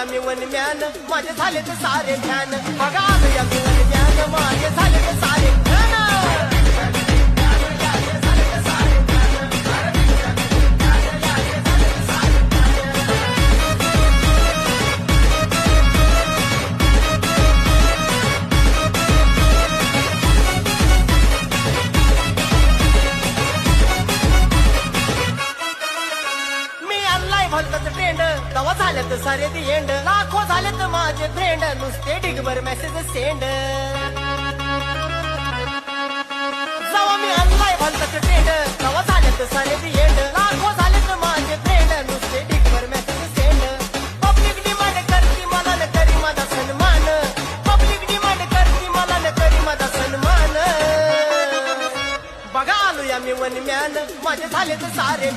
आलोया मी वनम्यान माझे झाले तर सारे ध्यान बघा आलोया मी वनम्यान माझे झाले तर सारे ध्यान भलतच ट्रेंड तवा झाले तर सारे दी एंड लाखो झाले तर माझे फ्रेंड नुसते ढिगभर मेसेज सेंड जवा मी आणलाय भलतच ट्रेंड तवा झाले तर सारे दी एंड लाखो झाले तर माझे फ्रेंड नुसते ढिगभर मेसेज सेंड पब्लिक डिमांड करती मला न करी माझा सन्मान पब्लिक डिमांड करती मला न करी माझा सन्मान बघा आलोया मी वनम्यान माझे झाले तर सारे